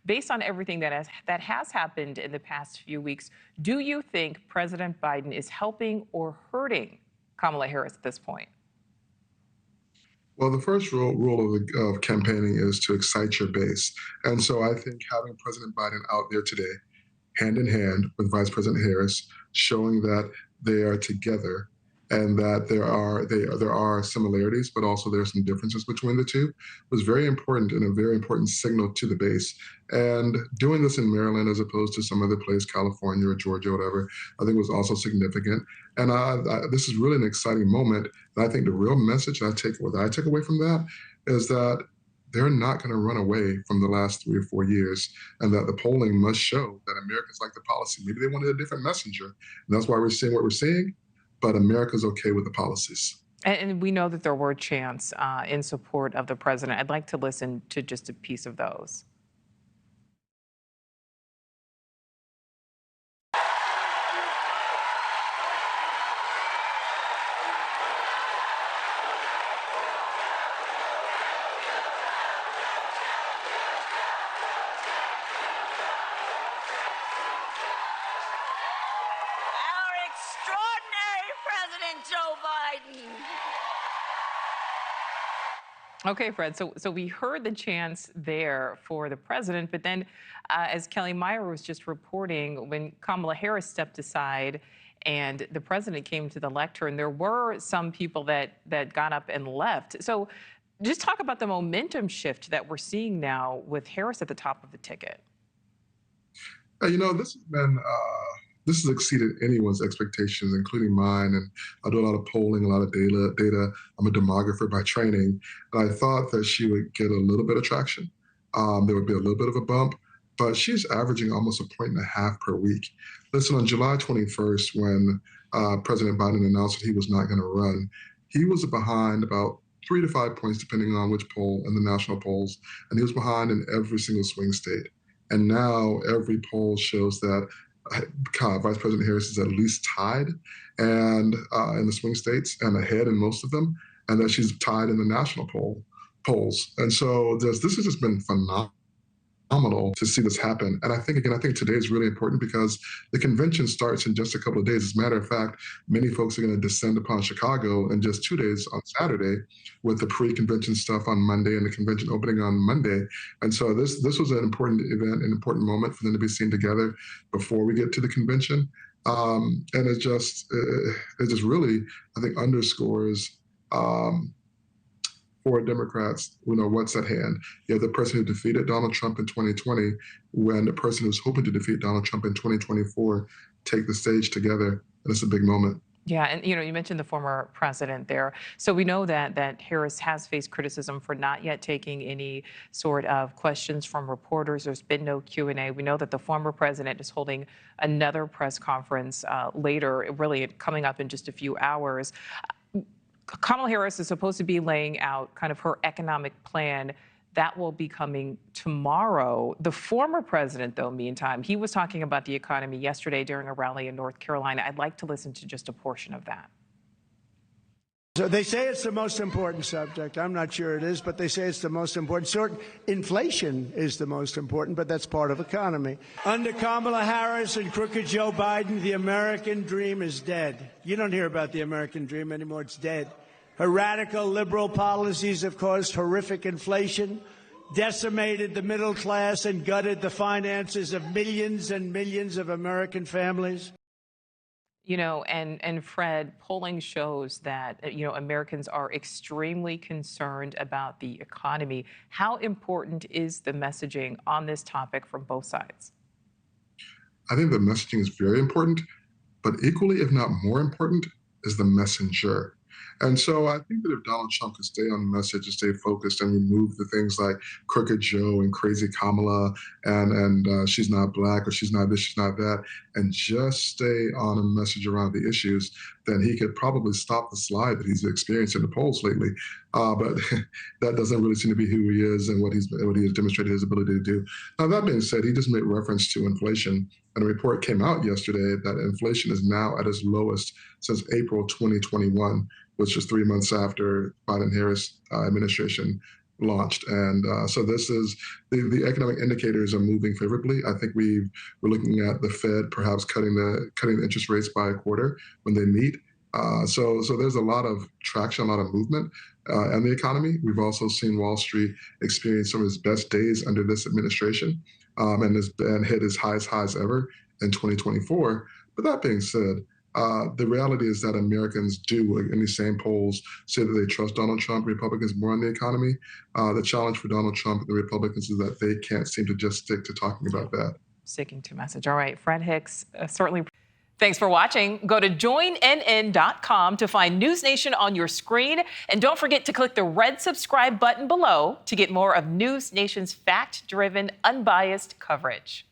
based on everything that has happened in the past few weeks, do you think President Biden is helping or hurting Kamala Harris at this point? Well, the first rule of campaigning is to excite your base. And so I think having President Biden out there today, hand in hand with Vice President Harris, showing that they are together and that there are similarities, but also there are some differences between the two, was very important and a very important signal to the base. And doing this in Maryland as opposed to some other place, California or Georgia or whatever, I think was also significant. And this is really an exciting moment. And I think the real message that I take away from that is that they're not going to run away from the last 3 or 4 years, and that the polling must show that Americans like the policy. Maybe they wanted a different messenger, and that's why we're seeing what we're seeing, but America's okay with the policies. And we know that there were chants in support of the president. I'd like to listen to just a piece of those. Joe Biden. Okay, Fred. So we heard the chants there for the president, but then, as Kelly Meyer was just reporting, when Kamala Harris stepped aside and the president came to the lectern, there were some people that got up and left. So just talk about the momentum shift that we're seeing now with Harris at the top of the ticket. You know, this has exceeded anyone's expectations, including mine. And I do a lot of polling, a lot of data. I'm a demographer by training. And I thought that she would get a little bit of traction. There would be a little bit of a bump, but she's averaging almost 1.5 points per week. Listen, on July 21st, when President Biden announced that he was not going to run, he was behind about 3 to 5 points, depending on which poll in the national polls. And he was behind in every single swing state. And now every poll shows that Vice President Harris is at least tied and in the swing states and ahead in most of them, and that she's tied in the national polls. And so this has just been phenomenal to see this happen. And I think today is really important because the convention starts in just a couple of days. As a matter of fact, many folks are going to descend upon Chicago in just 2 days on Saturday, with the pre-convention stuff on Monday and the convention opening on Monday. And so this was an important event, an important moment for them to be seen together before we get to the convention. And it just really, I think, underscores for Democrats, what's at hand. You have the person who defeated Donald Trump in 2020, when the person who's hoping to defeat Donald Trump in 2024 take the stage together, and it's a big moment. Yeah, and you mentioned the former president there. So we know that Harris has faced criticism for not yet taking any sort of questions from reporters. There's been no Q&A. We know that the former president is holding another press conference later, really coming up in just a few hours. Kamala Harris is supposed to be laying out kind of her economic plan. That will be coming tomorrow. The former president, though, meantime, he was talking about the economy yesterday during a rally in North Carolina. I'd like to listen to just a portion of that. So they say it's the most important subject. I'm not sure it is, but they say it's the most important. Inflation is the most important, but that's part of economy. Under Kamala Harris and crooked Joe Biden, the American dream is dead. You don't hear about the American dream anymore. It's dead. Her radical liberal policies have caused horrific inflation, decimated the middle class, and gutted the finances of millions and millions of American families. And Fred, polling shows that, Americans are extremely concerned about the economy. How important is the messaging on this topic from both sides? I think the messaging is very important, but equally, if not more important, is the messenger. And so I think that if Donald Trump could stay on message and stay focused and remove the things like crooked Joe and crazy Kamala and she's not black or she's not this, she's not that, and just stay on a message around the issues, then he could probably stop the slide that he's experienced in the polls lately. But that doesn't really seem to be who he is and what he has demonstrated his ability to do. Now, that being said, he just made reference to inflation. And a report came out yesterday that inflation is now at its lowest since April 2021, which is 3 months after Biden-Harris administration launched. And so this is the economic indicators are moving favorably. I think we're looking at the Fed perhaps cutting the interest rates by a quarter when they meet. So there's a lot of traction, a lot of movement in the economy. We've also seen Wall Street experience some of its best days under this administration, and hit its highest highs ever in 2024. But that being said, the reality is that Americans do, in these same polls, say that they trust Donald Trump, Republicans more on the economy. The challenge for Donald Trump and the Republicans is that they can't seem to just stick to talking about that. Sticking to message. All right, Fred Hicks, certainly. Thanks for watching. Go to joinnn.com to find News Nation on your screen. And don't forget to click the red subscribe button below to get more of News Nation's fact-driven, unbiased coverage.